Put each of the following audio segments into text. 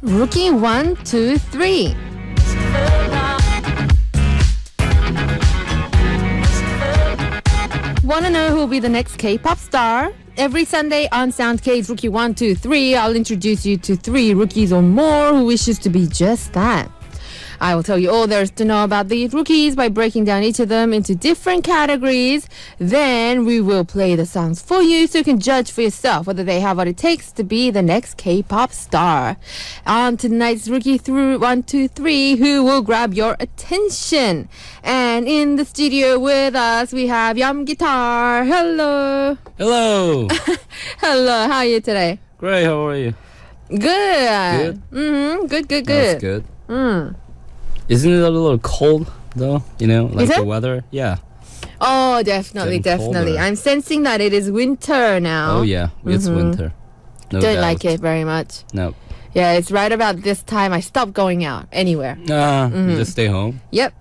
Rookie 1, 2, 3. Want to know who will be the next K-pop star? Every Sunday on SoundK's Rookie 1, 2, 3, I'll introduce you to 3 rookies or more who wishes to be just that. I will tell you all there is to know about these rookies by breaking down each of them into different categories. Then we will play the songs for you so you can judge for yourself whether they have what it takes to be the next K-pop star. On tonight's Rookie 1, 2, 3, who will grab your attention? And in the studio with us, we have Yeom Guitar. Hello. Hello. Hello. How are you today? Great. How are you? Good. Good? Mm-hmm. Good. That's good. Mm. Isn't it a little cold though? You know, like Is the it? weather? Yeah. Oh, definitely. Getting colder. I'm sensing that it is winter now. Oh yeah, it's winter. No Don't doubt. like it very much. No. Yeah, it's right about this time I stop going out anywhere. You just stay home. Yep,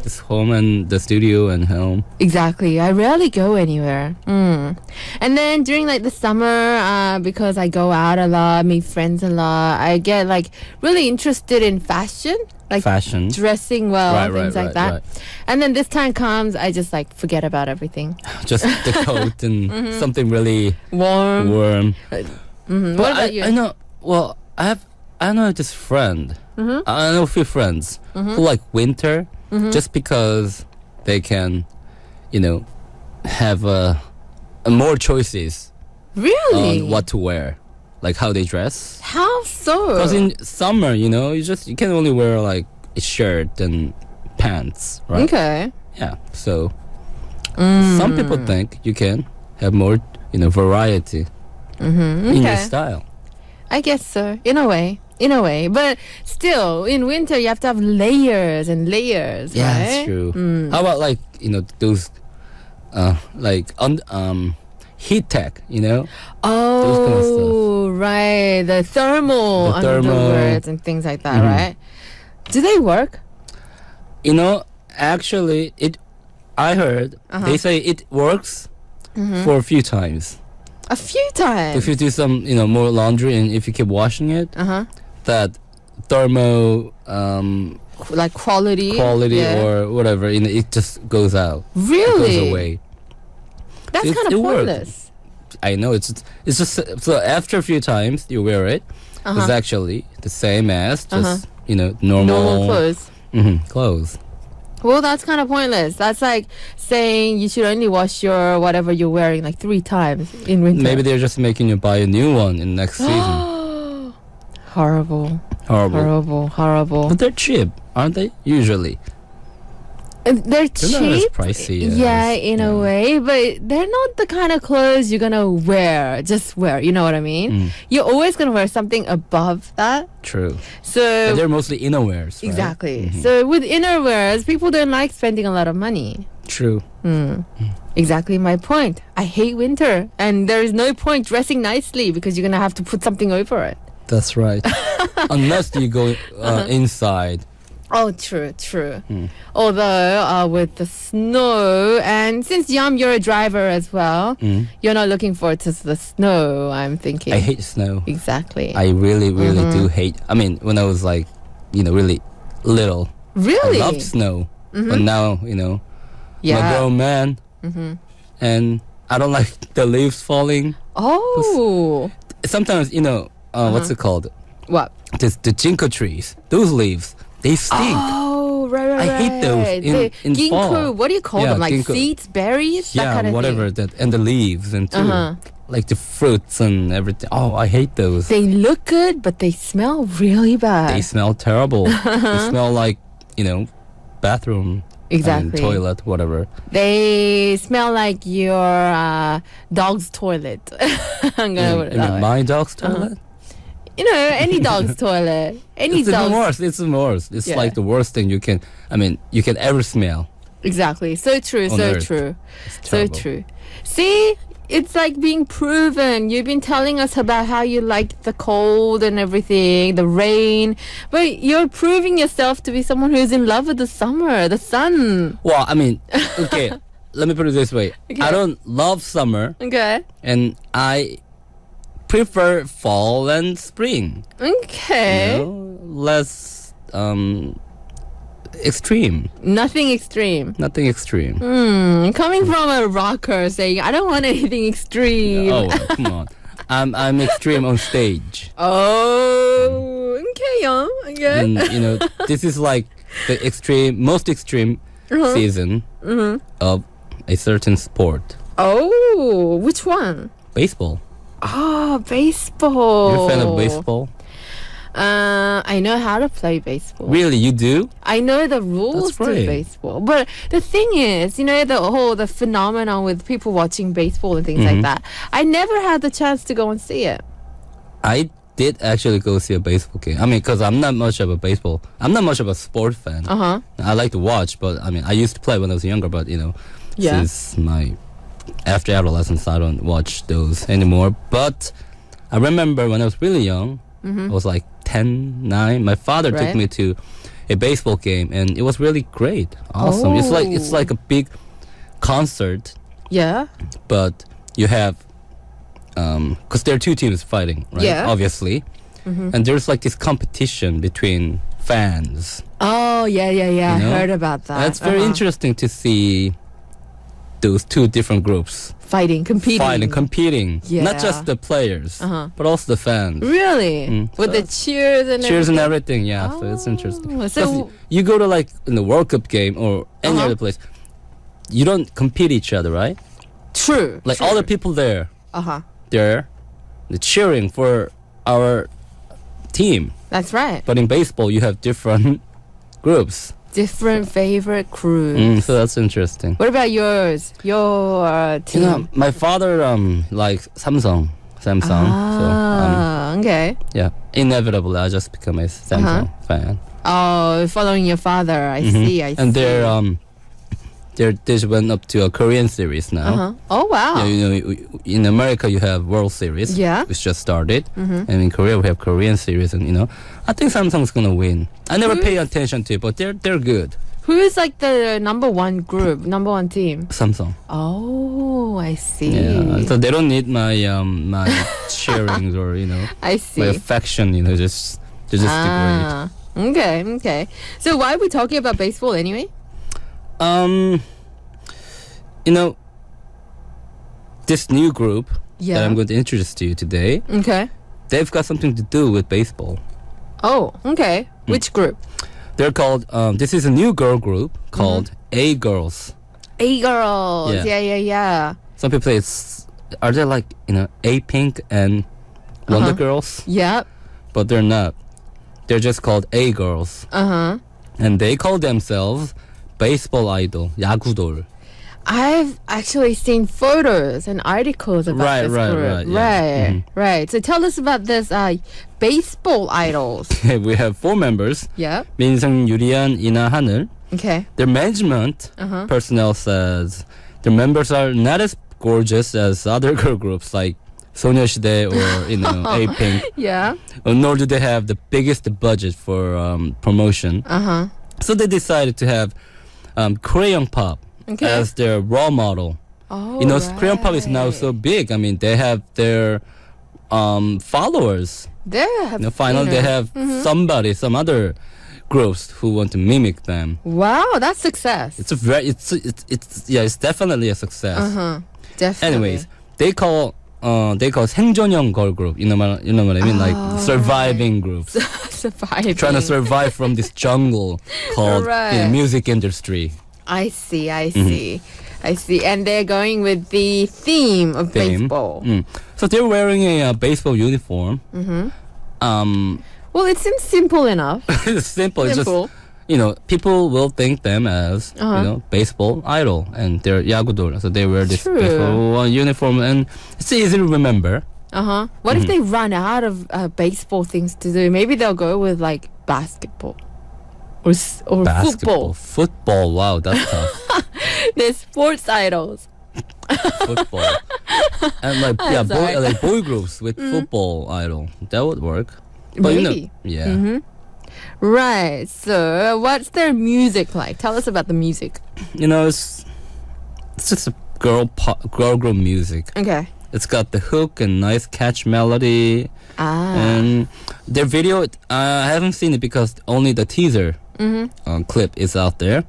Just home and the studio and home. exactly. I rarely go anywhere. And then during like the summer, because I go out a lot, meet friends a lot, I get like really interested in fashion. Like Fashion. dressing well, things like that. Right. And then this time comes, I just like forget about everything. Just the coat and something really Warm. warm. What But about you? I know. Well, I know this friend. I know a few friends who like winter just because they can, you know, have more choices Really? on what to wear, like how they dress. How so? Because in summer, you know, you can only wear like a shirt and pants, right? Okay. Yeah. So some people think you can have more, you know, variety in your Okay. style. I guess so. In a way. But still, in winter, you have to have layers and layers, Yeah, right? that's true. How about like, you know, those heat tech, you know? Those kind of Oh, right. The thermal The thermal. underwears and things like that, right? Do they work? You know, actually I heard they say it works for a few times. A few times. If you do some, you know, more laundry and if you keep washing it, that thermo Like quality. quality Yeah. or whatever, you know, it just goes out. Really? It goes away. That's It- kind it of works. pointless. I know it's just so after a few times you wear it, it's actually the same as just you know Normal clothes. clothes. Well, that's kind of pointless. That's like saying you should only wash your whatever you're wearing like 3 times in winter. Maybe they're just making you buy a new one in next season. Horrible. Horrible. But they're cheap, aren't they? Usually. They're They're not as cheap. pricey as- Yeah, in a way, but they're not the kind of clothes you're gonna wear. Just wear. You know what I mean? You're always gonna wear something above that. True. So And they're mostly innerwears, right? exactly. So with innerwears, people don't like spending a lot of money. True. Exactly my point. I hate winter, and there is no point dressing nicely because you're gonna have to put something over it. That's right. Unless you go inside. Oh, true. Although with the snow, and since you're a driver as well, you're not looking forward to the snow, I'm thinking. I hate snow. Exactly. I really do hate. I mean, when I was like, you know, really little, Really? I loved snow. But now, you know, I'm a Yeah. grown man, and I don't like the leaves falling. Oh. Sometimes, you know, what's it called? What? The ginkgo trees. Those leaves, they stink. Oh, right. I hate those in ginkgo, fall. what do you call Yeah, them? Like ginkgo. seeds, berries, that Yeah, kind of whatever thing. that, and the leaves and too, like the fruits and everything. Oh, I hate those. They look good, but they smell really bad. They smell terrible. They smell like, you know, bathroom. Exactly. And toilet, whatever. They smell like your dog's toilet. I'm gonna put it You that mean way. my dog's toilet? You know, any dog's toilet. Any It's even dog's. worse. It's even worse. It's Yeah. like the worst thing you can ever smell. Exactly. So true. On So Earth. true. It's So terrible. true. See, it's like being proven. You've been telling us about how you like the cold and everything, the rain, but you're proving yourself to be someone who's in love with the summer, the sun. Well, I mean, okay, let me put it this way. Okay. I don't love summer, Okay. and I prefer fall and spring. Okay. You know, less extreme. Nothing extreme. Nothing extreme. Coming from a rocker saying, I don't want anything extreme. Oh, come on. I'm extreme on stage. Oh, okay, Yum. Okay. And, you know, this is like the most extreme season of a certain sport. Oh, which one? Baseball. Oh, baseball. You're a fan of baseball? I know how to play baseball. Really, you do? I know the rules That's to great. baseball. But the thing is, you know, the phenomenon with people watching baseball and things like that. I never had the chance to go and see it. I did actually go see a baseball game. I mean, because I'm not much of a sport fan. I like to watch, but I mean, I used to play when I was younger, but you know, Yeah. since my after adolescence, I don't watch those anymore. But I remember when I was really young, I was like 10, 9. My father took Right. me to a baseball game, and it was really great, awesome. It's like a big concert, Yeah. but you have because there are two teams fighting, right? Yeah. Obviously, and there's like this competition between fans. Oh, yeah. You I know? heard about that. That's very interesting to see those two different groups Competing. competing. Yeah. Not just the players, but also the fans. Really? With So the cheers and Cheers and everything? everything, yeah. So it's interesting. Oh, so- 'Cause you go to like in the World Cup game or any other place, you don't compete each other, right? True. Like all the people there, Uh-huh. they're cheering for our team. That's right. But in baseball, you have different groups. Different favorite crews. So that's interesting. What about yours? Your team? You know, my father likes Samsung. So okay. yeah, inevitably I just become a Samsung fan. Oh, following your father. I see. I see. And they just went up to a Korean series now. Oh, wow. Yeah, you know, in America you have World Series, Yeah. which just started, and in Korea we have Korean series, and you know, I think Samsung's gonna win. I never pay attention to it, but they're good. Who is like the number one group, number one team? Samsung. Oh, I see. Yeah, so they don't need my my cheerings or you know I my see. affection. You know, they're just great. Okay. So why are we talking about baseball anyway? You know, this new group that Yeah. I'm going to introduce to you today, Okay. they've got something to do with baseball. Oh, okay. Which group? They're called, this is a new girl group called A Girls. A girls. Yeah. Yeah. Some people say are they like, you know, A Pink and Wonder Girls? Yep. But they're not. They're just called A Girls. And they call themselves baseball idol, 야구돌. I've actually seen photos and articles about this group. Yeah. Right. So tell us about this baseball idols. We have 4 members. Yep. 민성, 유리안, 이나, 하늘. Okay. Their management personnel says their members are not as gorgeous as other girl groups like 소녀시대 or you know A Pink. Yeah. Nor do they have the biggest budget for promotion. So they decided to have Korean pop as their role model. Oh, You know, Korean pop is now so big. I mean, they have their followers. They have, You know, finally, they have some other groups who want to mimic them. Wow, that's success. It's it's definitely a success. Definitely. Anyways, they call 생존형 girl group. You know what I mean? Like surviving groups, surviving. trying to survive from this jungle called Right. music industry. I see. And they're going with the theme of baseball. So they're wearing a baseball uniform. Well, it seems simple enough. It's simple. It's just Simple. you know, people will think them as you know baseball idol, and they're 야구돌. So they wear this True. baseball uniform, and it's easy to remember. What if they run out of baseball things to do? Maybe they'll go with like basketball or Basketball, football. football. Wow, that's tough. They're sports idols. Football, and like sorry. like boy groups with football idol. That would work. But Maybe. you know, yeah. Right. So, what's their music like? Tell us about the music. You know, it's just a girl group music. Okay. It's got the hook and nice catch melody. And their video, I haven't seen it because only the teaser clip is out there.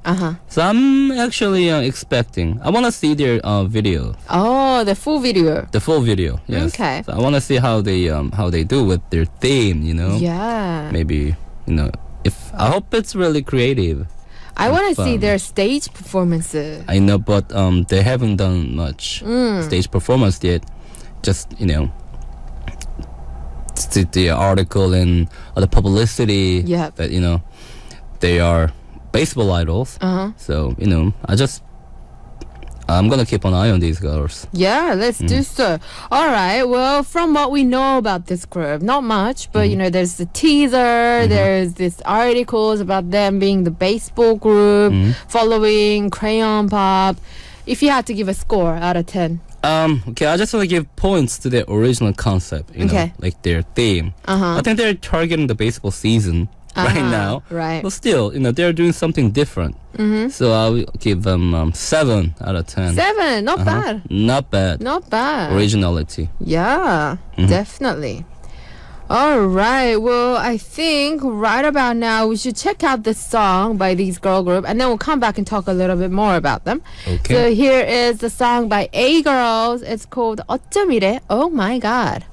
So I'm actually expecting. I want to see their video. Oh, the full video. The full video, yes. Okay. So I want to see how they do with their theme. Yeah. Maybe I hope it's really creative. I want to see their stage performances. I know, but they haven't done much stage performance yet. Just the article and the publicity that they are baseball idols. So I'm gonna keep an eye on these girls. Yeah, let's do so. All right. Well, from what we know about this group, not much, but there's the teaser. There's this articles about them being the baseball group, following Crayon Pop. If you had to give a score out of 10. Okay, I just want to give points to their original concept. Like their theme. I think they're targeting the baseball season right now. Right. But still, they're doing something different. So I'll give them 7 out of 10. 7, not bad. Not bad. Not bad. Originality. Yeah, definitely. All right. Well, I think right about now we should check out this song by these girl group, and then we'll come back and talk a little bit more about them. Okay. So here is the song by A Girls. It's called 어쩜 이래? Oh my God.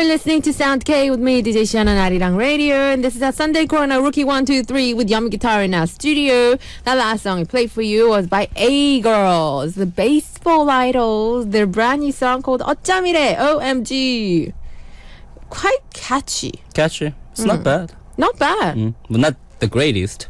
You're listening to Sound K with me, DJ Shan on Arirang Radio, and this is our Sunday Corner Rookie 123 with Yum Guitar in our studio. That last song we played for you was by A-Girls, the baseball idols. Their brand new song called 어쩜이래, OMG. Quite catchy. Catchy. It's not bad. Not bad. But not the greatest.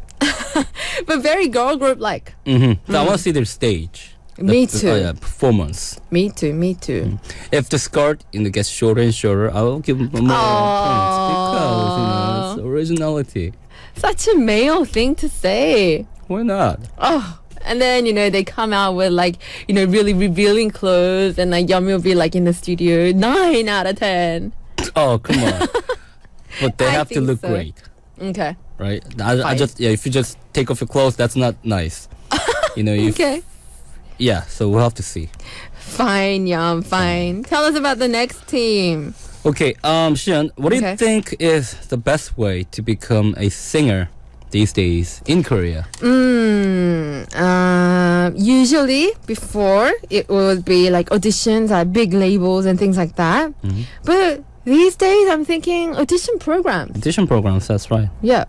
But very girl group like. So I want to see their stage. Me too. Performance. Me too. If the skirt gets shorter and shorter, I will give them more points because it's originality. Such a male thing to say. Why not? Oh, and then they come out with really revealing clothes, and Yummy will be in the studio 9 out of 10. Oh, come on. But they have to look great. Okay. Right? If you just take off your clothes, that's not nice. Okay. Yeah, so we'll have to see. Fine, Yum, fine. Tell us about the next team. Okay, Xian, what do you think is the best way to become a singer these days in Korea? Usually, before, it would be auditions at big labels and things like that. But these days, I'm thinking audition programs. Audition programs, that's right. Yeah.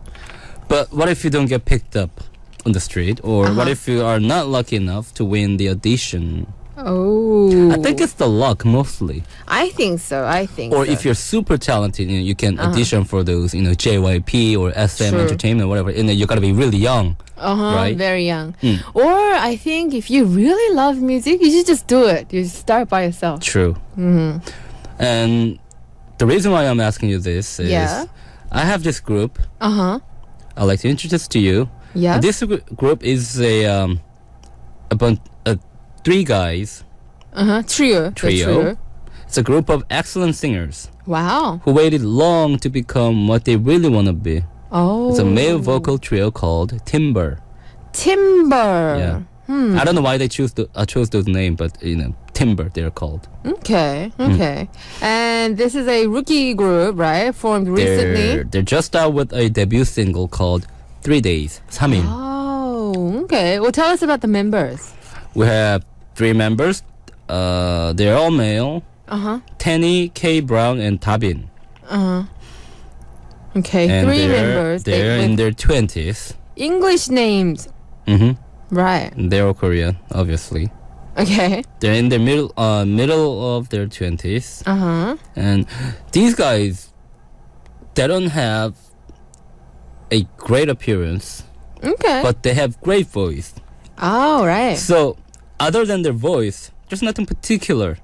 But what if you don't get picked up on the street? Or what if you are not lucky enough to win the audition? Oh. I think it's the luck mostly. I think so. Or if you're super talented, you can audition for those, JYP or SM Entertainment, whatever. And you gotta be really young. Right? Very young. Or I think if you really love music, you should just do it. You start by yourself. True. And the reason why I'm asking you this is I have this group. I'd like to introduce to you. Yeah. This group is a bunch 3 guys. Trio. It's a group of excellent singers. Wow. Who waited long to become what they really want to be. Oh. It's a male vocal trio called Timber. Yeah. I don't know why they chose those names, but Timber they're called. Okay. And this is a rookie group, right? Formed recently. They're just out with a debut single called 3 Days. 3일. Oh, okay. Well, tell us about the members. We have 3 members. They're all male. Tenny, K. Brown, and Tabin. Okay, and 3 members. They're in their 20s. English names. Right. They're all Korean, obviously. Okay. They're in the middle of their 20s. And these guys, they don't have a great appearance. Okay. But they have great voice. Oh, right. So, other than their voice, there's nothing particular.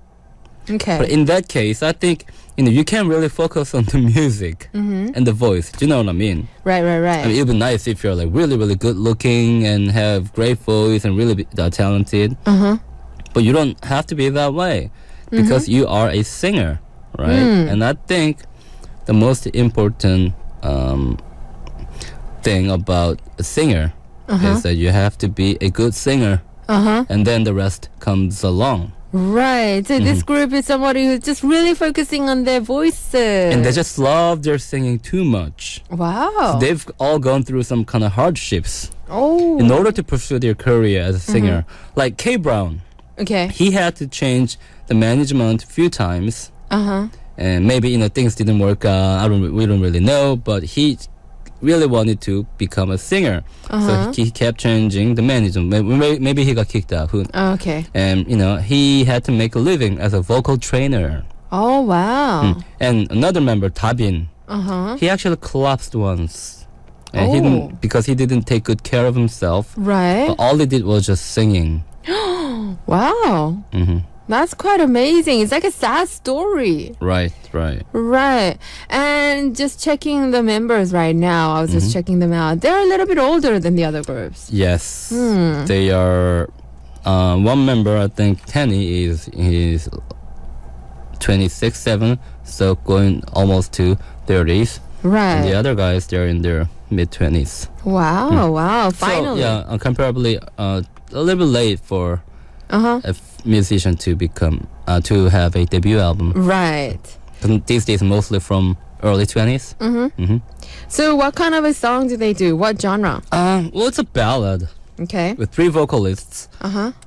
Okay. But in that case, I think you can't really focus on the music and the voice. Do you know what I mean? Right. I mean, it'd be nice if you're really, really good looking and have great voice and really talented. But you don't have to be that way because you are a singer, right? And I think the most important thing about a singer is that you have to be a good singer, and then the rest comes along. Right. So this group is somebody who's just really focusing on their voices. And they just love their singing too much. Wow. So they've all gone through some kind of hardships Oh. in order to pursue their career as a singer. Like K. Brown. Okay. He had to change the management a few times. And maybe, things didn't work out. We don't really know. But he really wanted to become a singer. So he kept changing the management. Maybe he got kicked out. Okay. And, he had to make a living as a vocal trainer. Oh, wow. And another member, Tabin, he actually collapsed once. And because he didn't take good care of himself. Right. But all he did was just singing. Wow. That's quite amazing. It's like a sad story. Right. Right. And just checking the members right now, I was just checking them out. They're a little bit older than the other groups. Yes. They are, one member, I think, Tenny, he's 26, 7, so going almost to 30s. Right. And the other guys, they're in their mid-20s. Wow, finally. So, yeah, comparably, a little bit late for a musician to become, to have a debut album. Right. These days, mostly from early 20s. So what kind of a song do they do? What genre? Well, it's a ballad. Okay. With 3 vocalists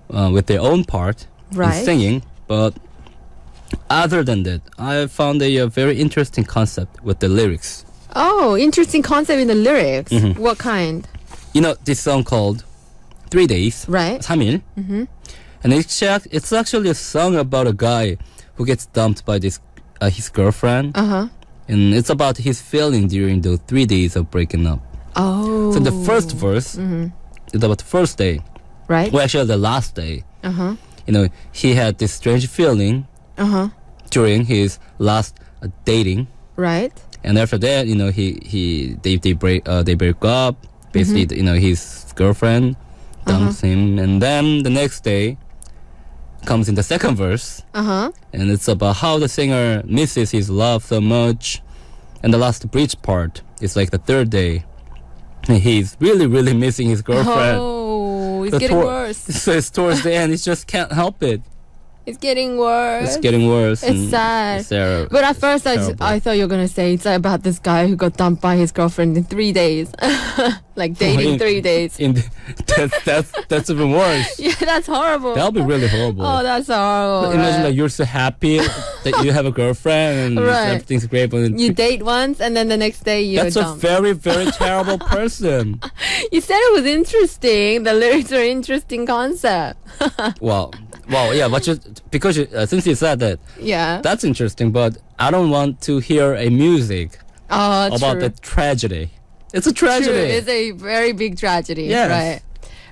with their own part Right. in singing, but Other than that, I found a very interesting concept with the lyrics. Oh, interesting concept in the lyrics. What kind? You know, this song called 3 Days, Right. 3일. And it's actually a song about a guy who gets dumped by his girlfriend. Uh-huh. And it's about his feeling during the 3 days of breaking up. Oh. So the first verse is about the first day. Right. Well, actually the last day. Uh-huh. You know, he had this strange feeling Uh-huh. during his last dating. Right. And after that, you know, they break up. Basically, you know, his girlfriend dumps him, and then the next day comes in the second verse, Uh-huh. and it's about how the singer misses his love so much. And the last bridge part is like the third day. And he's really, really missing his girlfriend. Oh, it's So getting worse. So it's towards the end. He just can't help it. It's getting worse. It's getting worse. It's and sad. It's terrible. But at first, Terrible. I thought you were going to say it's about this guy who got dumped by his girlfriend in 3 days. Like dating 3 days. That's even worse. Yeah, that's horrible. That'll be really horrible. Oh, that's horrible. Imagine right? like you're so happy that you have a girlfriend and Right. everything's great, but You date once and then the next day you're that's a dumped. very, very terrible person. You said it was interesting. The lyrics are interesting concept. Well, yeah, but since you said that, Yeah. that's interesting. But I don't want to hear a music Oh, about true. the tragedy. It's a True. tragedy. It's a very big tragedy. Yes. Right.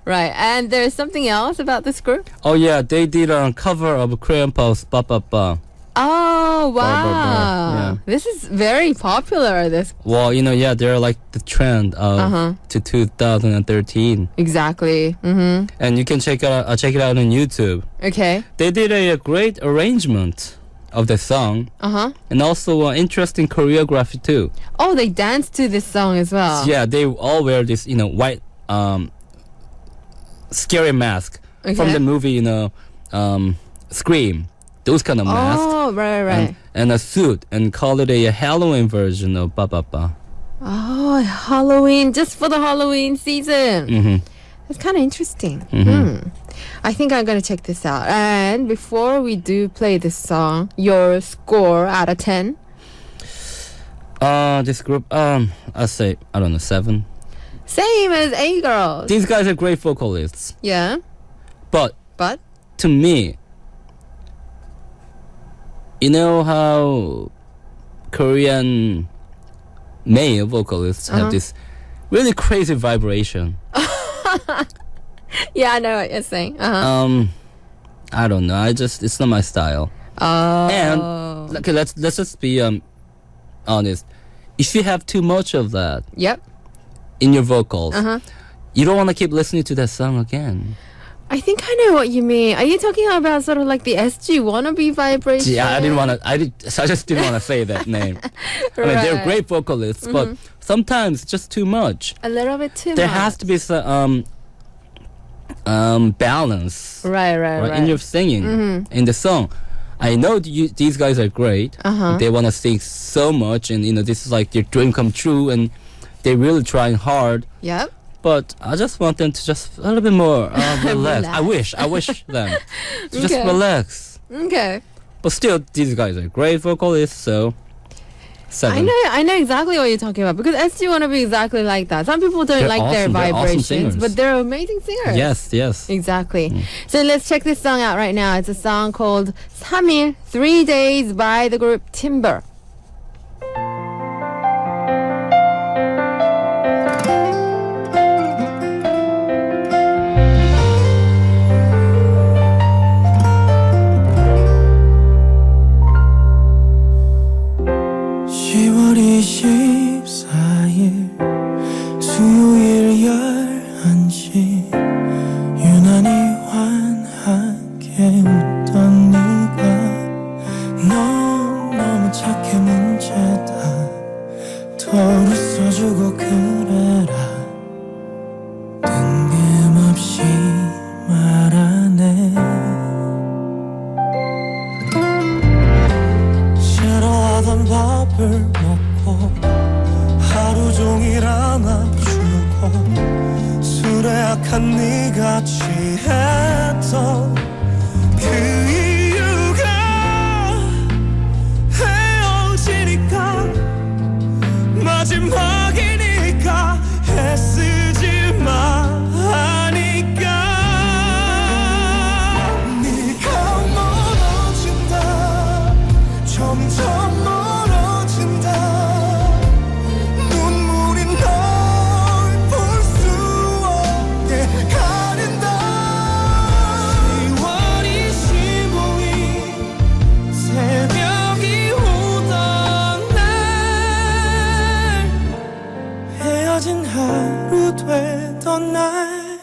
Right. And there's something else about this group? Oh yeah, they did a cover of Korean Pop's "Ba Ba Ba." Oh, wow. Yeah. This is very popular. This Well, you know, yeah, they're like the trend of to 2013, Exactly. Mm-hmm. and you can check it out on YouTube. Okay. They did a great arrangement of the song, Uh-huh. and also interesting choreography too. Oh, they dance to this song as well. Yeah, they all wear this, you know, white scary mask from Okay. the movie, you know, Scream. Those kind of masks. Oh, right. And a suit, and call it a Halloween version of Ba Ba Ba. Oh, Halloween, just for the Halloween season. Mm-hmm. That's kind of interesting. I think I'm going to check this out. And before we do play this song, your score out of 10? This group, I say, I don't know, 7. Same as A-Girls. These guys are great vocalists, Yeah. but But? to me, you know how Korean male vocalists have this really crazy vibration. Yeah, I know what you're saying. Uh-huh. I don't know. It's not my style. Oh. And okay, let's just be honest. If you have too much of that Yep. in your vocals, Uh-huh. you don't want to keep listening to that song again. I think I know what you mean. Are you talking about sort of like the SG wannabe vibration? Yeah, I just didn't want to say that name. I mean, they're Right. great vocalists, but sometimes it's just too much. A little bit too There much. has to be some balance Right. in your singing in the song. I know these guys are great. They want to sing so much, and you know this is like their dream come true, and they're really trying hard. Yep. But I just want them to just a little bit more relax. I wish them to just Okay. relax. Okay. But still, these guys are great vocalists, so 7. I know exactly what you're talking about because SG want to be exactly like that. Some people don't They're like their awesome. They're awesome vibrations, singers. but they're amazing singers. Yes. Exactly. So let's check this song out right now. It's a song called 3일, 3 Days by the group Timber. 수요일 11시 유난히 환하게 웃던 네가 넌 너무 착해 문제다 더 웃어주고 그래라 뜬금없이 말하네 싫어하던 밥을 먹고 하루 종일 안아주고 술에 약한 네가 취했던 그 이유가 되던 날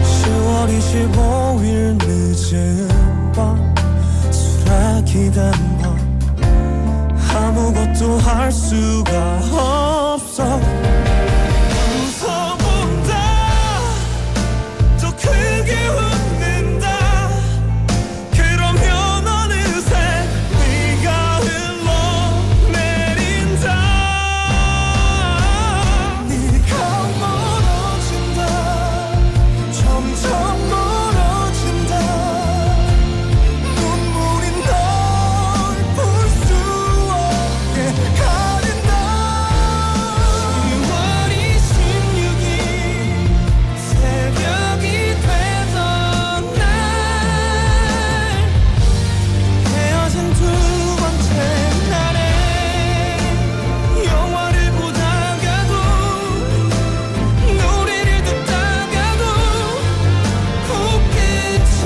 10월 25일 늦은 밤 수락이던 밤 아무것도 할 수가 없어 웃어본다 더 크게 웃는다 그러면 어느새 네가 흘러내린다 네가 멀어진다 점점 멀어진다 눈물이 널 볼 수 없게 가린다 10월 26일 새벽이 되던 날 헤어진 두 번째 날에 영화를 보다가도 노래를 듣다가도 코끝이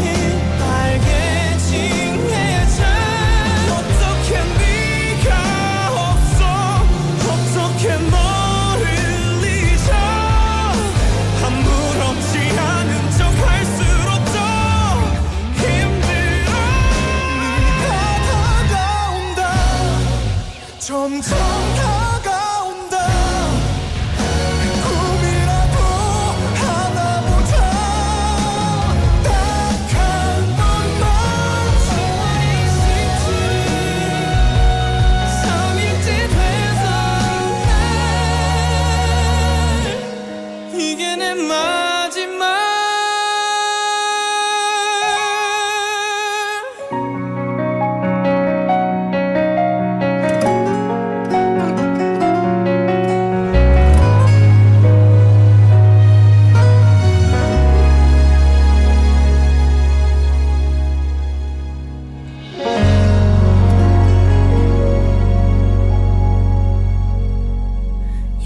빨개지해져 어떻게 네가 없어 어떻게 너를 잊어 아무렇지 않은 척 할수록 더 힘들어 네가 다가온다 점점 다가온다 꿈이라도 하나 보자 딱 한 번만 3일째 되던 날 이게 내 마지막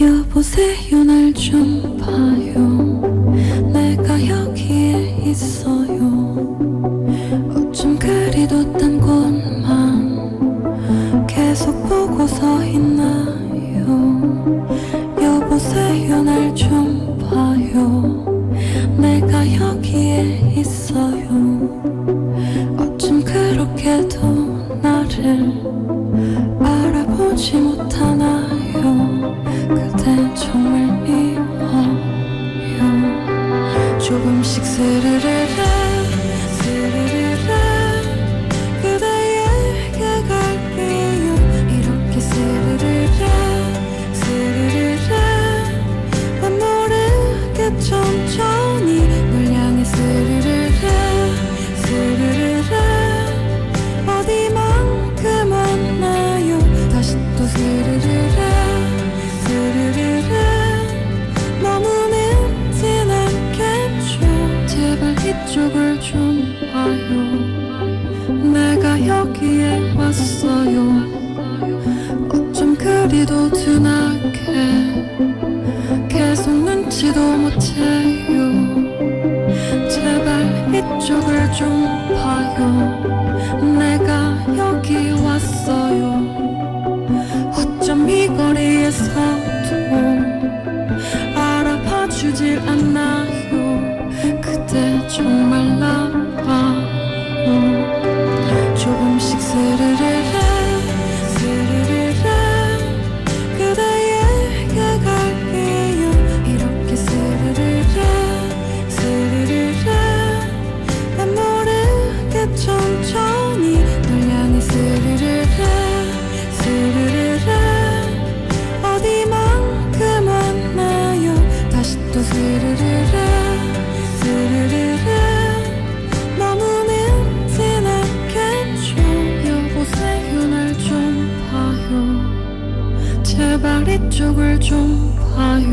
여보세요 날 좀 봐요 내가 여기에 있어요 어쩜 그리도 딴 곳만 계속 보고 서 있나요 여보세요 날 좀 봐요 내가 여기에 있어요 어쩜 그렇게도 나를 알아보지 못하나요 그대 정말 미워요 조금씩 스르르르 스르르르 그대에게 갈게요 이렇게 스르르르 스르르르 난 모르게 천천히 널 향해 스르르르 스르르르 어디만큼 왔나요 다시 또 스르르르 스르르르 너무는 지나겠죠 제발 이쪽을 좀 봐요 내가 여기에 왔어요 어쩜 그리도 둔하게 계속 눈치도 못채요 제발 이쪽을 좀 봐요 내가 여기 왔어요 어쩜 이 거리에서도 알아봐주질 않나요 그대 정말 나빠요 조금씩 스르르르 스르르르 그대에게 갈게요 이렇게 스르르르 스르르르 난 모르게 천천히 널 향해 스르르르 스르르르 어디만큼 왔나요 다시 또 스르르르 스르르르 너무는 지나겠죠 여보세요 날 좀 봐요 제발 이쪽을 좀 봐요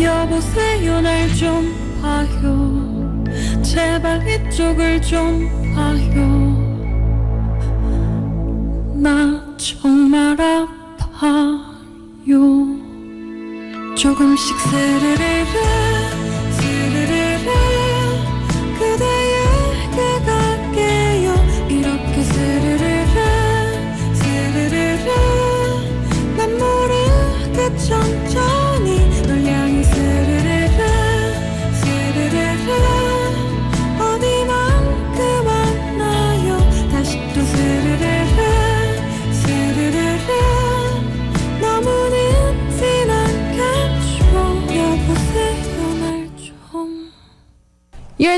여보세요 날 좀 봐요 제발 이쪽을 좀 봐요 나 정말 아파요 조금씩 스르르르 스르르르 그대에게 갈게요 이렇게 스르르르 스르르르 난 모르게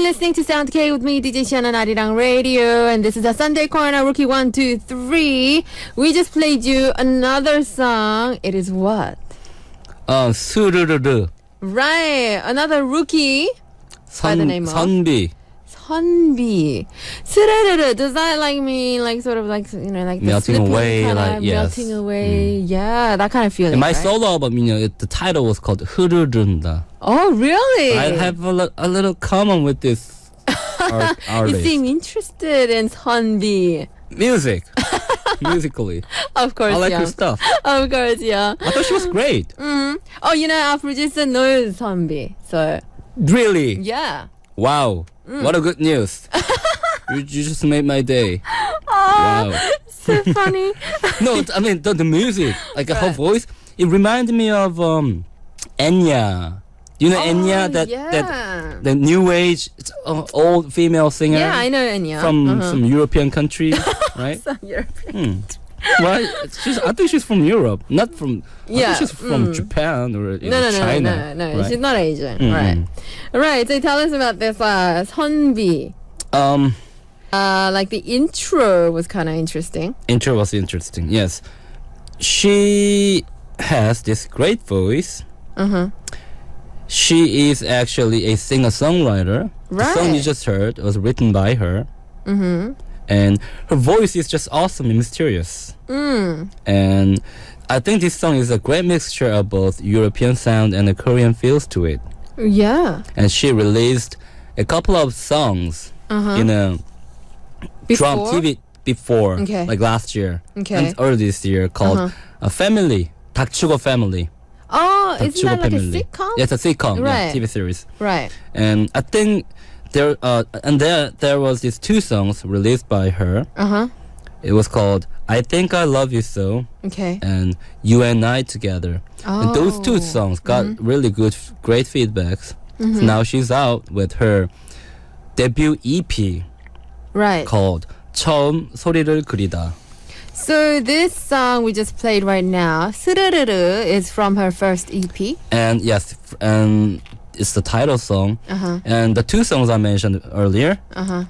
listening to Sound K with me, DJ Shan on Arirang Radio, and this is a Sunday Corner Rookie 1, 2, 3. We just played you another song. It is what? 수르르르. Right, another rookie by the name of 선비. Sunbi. Surereru, does that like mean like sort of like, you know, like the Melting slipping away, kind like, of yes. melting away? Yeah, that kind of feeling. In my right? solo album, the title was called 흐르른다. Oh, really? I have a little common with this You artist. seem interested in Sunbi. Music. Musically. Of course, I like yeah. her stuff. Of course, yeah. I thought she was great. Oh, you know, our producer knows Sunbi. So, Really? yeah. Wow. What a good news. you just made my day. Wow. So funny. No, I mean, the music, like her voice, it reminded me of Enya. You know Enya? Yeah. The new age old female singer. Yeah, I know Enya. From some European country, right? Some European. Well, I think she's from Europe, not from. I Yeah, think she's from Japan or No, China. no. right? She's not Asian. Right. Right. So tell us about this Sunbi. Like the intro was kind of interesting. Intro was interesting. Yes, she has this great voice. She is actually a singer-songwriter. The song you Right. just heard was written by her. And her voice is just awesome and mysterious. And I think this song is a great mixture of both European sound and a Korean feels to it. Yeah. And she released a couple of songs in a drum Before? TV before, Okay. like last year Okay. and early this year, called a Family, 닥치고 Family. Oh, isn't that like a Family. sitcom? Yeah, it's a sitcom, Right. yeah, TV series. Right. And I think there was these two songs released by her. It was called "I Think I Love You So" Okay. and "You and I Together." And those two songs got really great feedbacks. So now she's out with her debut EP Right. called "처음 소리를 그리다." So this song we just played right now, 스르르르, is from her first EP. And yes, and it's the title song. And the two songs I mentioned earlier,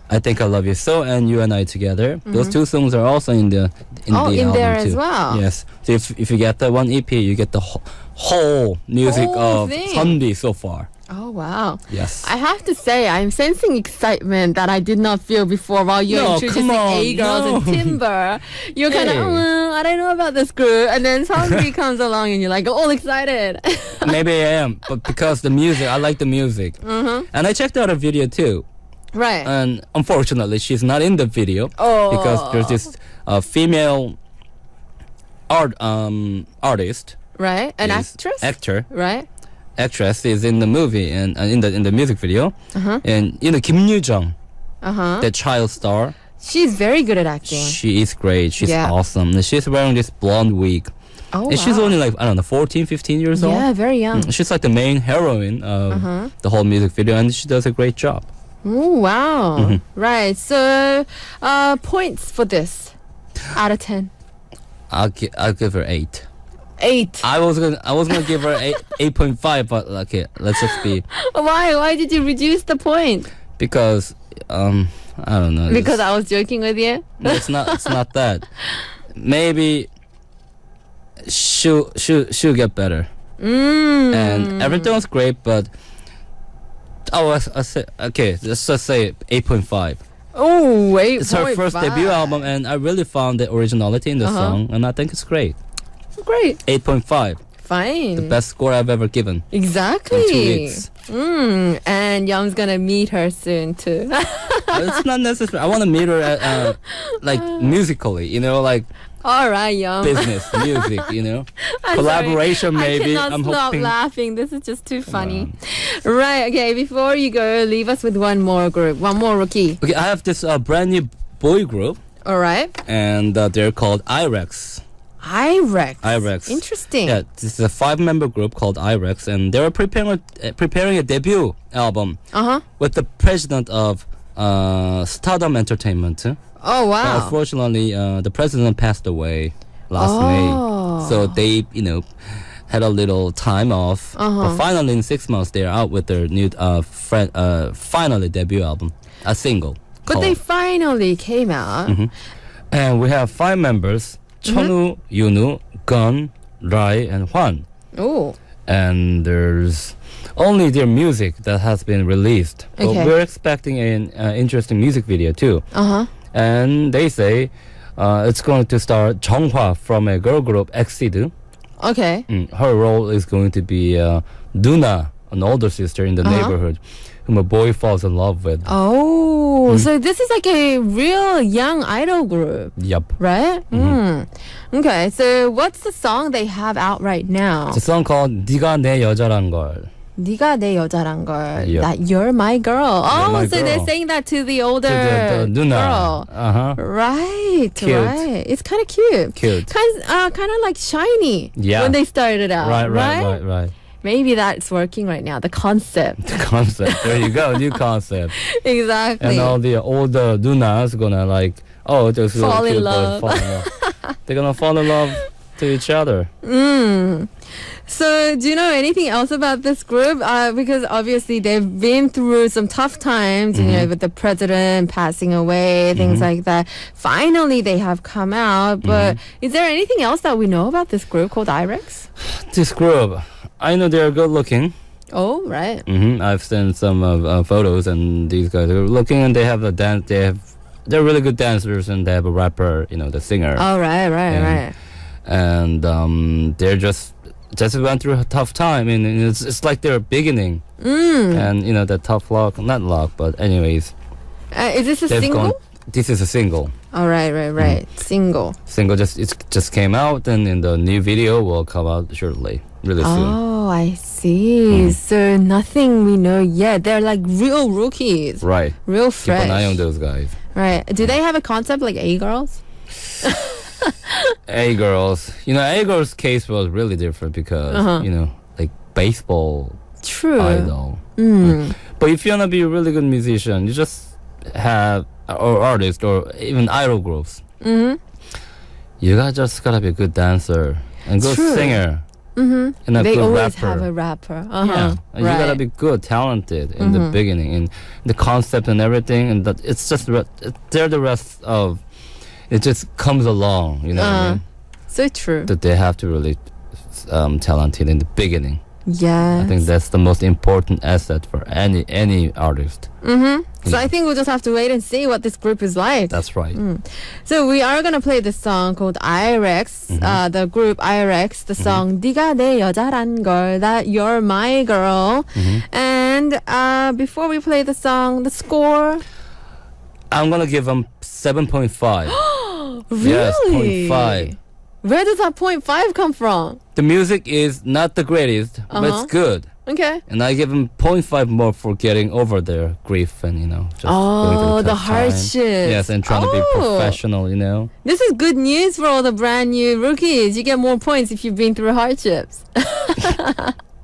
"I Think I Love You So" and "You and I Together." Those two songs are also in the in album there too. as well. Yes. So if you get the one EP, you get the whole music Whole of thing. Sunbi so far. Oh, wow. Yes. I have to say, I'm sensing excitement that I did not feel before while you're No, introducing come on, A-Girls and no. Timber. You're kind of, Hey. I don't know about this group. And then Sunbi comes along and you're like, all excited. Maybe I am, but because the music, I like the music. And I checked out a video too. Right. And unfortunately, she's not in the video Oh. because there's this female artist. Right. An is- actress? Actor. Right. Actress is in the movie and in the music video. And Kim Yoo-jung, the child star. She's very good at acting. She is great. She's Yeah. awesome. And she's wearing this blonde wig. Oh, And she's wow. only like, I don't know, 14, 15 years old. Yeah, very young. She's like the main heroine of the whole music video, and she does a great job. Oh, wow. Right. So, points for this out of 10. I'll give her 8. 8. I was gonna give her 8.5, but okay, let's just be Why did you reduce the point? because I don't know. Because I was joking with you? It's not that. Maybe she'll get better. And everything was great, but I say okay. Let's just say 8.5. Oh, wait. It's her first debut album, and I really found the originality in the song, and I think it's great. Great. 8.5, Fine. best score I've ever given Exactly. in 2 weeks. And Yum's gonna meet her soon too. It's not necessary. I want to meet her like musically, like All right, Yum. business, music, I'm collaboration sorry. maybe. I cannot I'm stop hoping. laughing. This is just too funny. Right. Okay. Before you go, leave us with one more group, one more rookie. Okay, I have this brand new boy group, All right. and they're called IREX. IREX. Interesting. Yeah, this is a 5-member group called IREX, and they were preparing a debut album with the president of Stardom Entertainment. Oh, But wow. unfortunately, the president passed away last May. So they, had a little time off. But finally, in 6 months, they're out with their new finally debut album, a single. But they finally came out. And we have 5 members: Chonu, Yoonu, Gun, Rai, and Hwan. Oh. And there's only their music that has been released. But Okay. we're expecting an interesting music video too. And they say it's going to star Jeonghwa from a girl group EXID. Okay. Her role is going to be Duna, an older sister in the neighborhood, whom a boy falls in love with. Oh, so this is like a real young idol group, Yup. right? Okay, so what's the song they have out right now? It's a song called 네가 내 여자란 걸. 네가 내 여자란 걸. Yep. That you're my girl. Oh, my so they're girl. saying that to the older The Duna. girl. Right, Cute. right. It's kind of cute. Cute. Kind of like shiny Yeah. when they started out. Right. Maybe that's working right now. The concept. The concept. There you go, new concept. Exactly. And all the older Dunas gonna like, oh, just Fall really in cute, but love. fall in love. They're gonna fall in love to each other. So, do you know anything else about this group? Because obviously they've been through some tough times, you know, with the president passing away, things like that. Finally, they have come out. But is there anything else that we know about this group called Irex? This group, I know they're good looking. Oh, right. I've seen some photos, and these guys are looking, and they have a dance. They're really good dancers, and they have a rapper, you know, the singer. Oh, right. And they're just went through a tough time, and it's like their beginning. And you know, the tough luck, not luck, but anyways. Is this a they've single? This is a single. Oh, right. Single. Single just came out, and in the new video will come out shortly, really soon. Oh, I see. So nothing we know yet. They're like real rookies. Right. Real Keep an fresh. eye on those guys. Right. Do they have a concept like A-girls? A-girls. You know, A-girls' case was really different because, you know, like baseball True. idol. But if you want to be a really good musician, you just have, or artist, or even idol groups. You just gotta be a good dancer and good True. singer. And a They good always rapper. have a rapper. Yeah, and you gotta be good, talented in the beginning, in the concept and everything, and that it's just they're the rest of it just comes along, you know what I mean? So true. That they have to really talented in the beginning. Yeah. I think that's the most important asset for any artist. So I think we'll just have to wait and see what this group is like. That's right. So we are gonna play this song called Irex, the group Irex, the song 네가 내 여자란 걸, that you're my girl. And before we play the song, the score. I'm gonna give them 7.5. Really? Yes, 0.5. Where does that 0.5 come from? The music is not the greatest, but it's good. Okay. And I give them 0.5 more for getting over their grief and, you know, just going through Oh, a the tough time. hardships. Yes, and trying to be professional, you know. This is good news for all the brand new rookies. You get more points if you've been through hardships.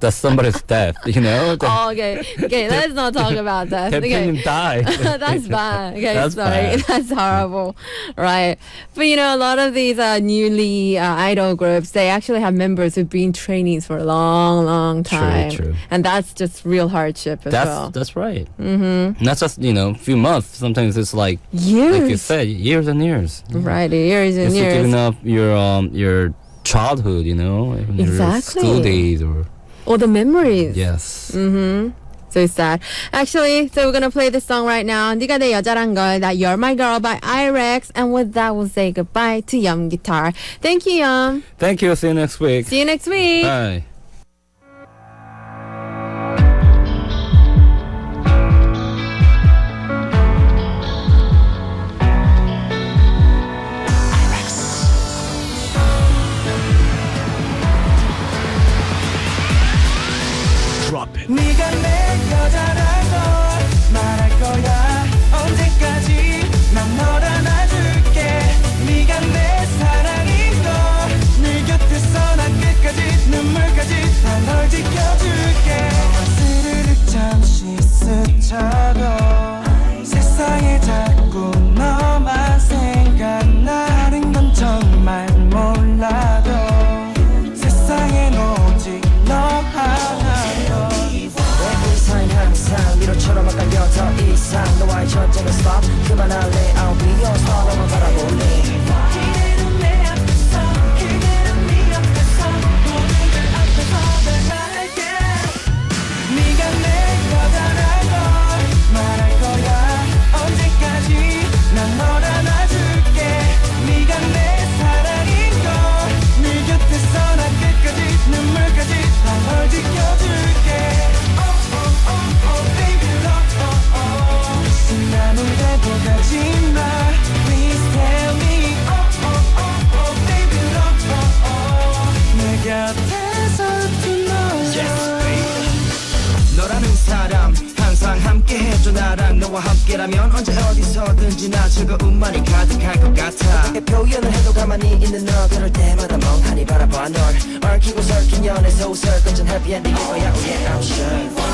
That's somebody's death, you know. Oh, okay. Okay, let's not talk about that. Their Okay. opinion died. That's bad. Okay, That's sorry. bad. That's horrible. Right. But you know, a lot of these newly idol groups, they actually have members who've been trainees for a long, long time. True. And that's just real hardship as well. That's right. Not just, you know, a few months. Sometimes it's like Years. like you said, years and years. Right, years and Just years. giving up your childhood, you know, even your Exactly. school days or All the memories. yes. So sad. Actually, so we're gonna play this song right now. 네가 내 여자란 걸, that You're My Girl by Irex. And with that, we'll say goodbye to Yum Guitar. Thank you, Yum. Thank you. See you next week. See you next week. Bye. 네가 내 여자란 걸 말할 거야 언제까지 난 널 안아줄게 네가 내 사랑인 걸네 곁에서 난 끝까지 눈물까지 다 널 지켜줄게 스르륵 잠시 스쳐도 세상에 자꾸 너만 생각나는 건 정말 몰라도 세상에 놓 사람 항상 함께 해줘 나랑 너와 함께라면 언제 어디서든지 나 즐거움만이 가득할 것 같아 어떻게 표현을 해도 가만히 있는 너 그럴 때마다 멍하니 바라봐 널 얽히고 설킨 연애 소설 끝은 해피엔딩일 거야 oh yeah I'm sure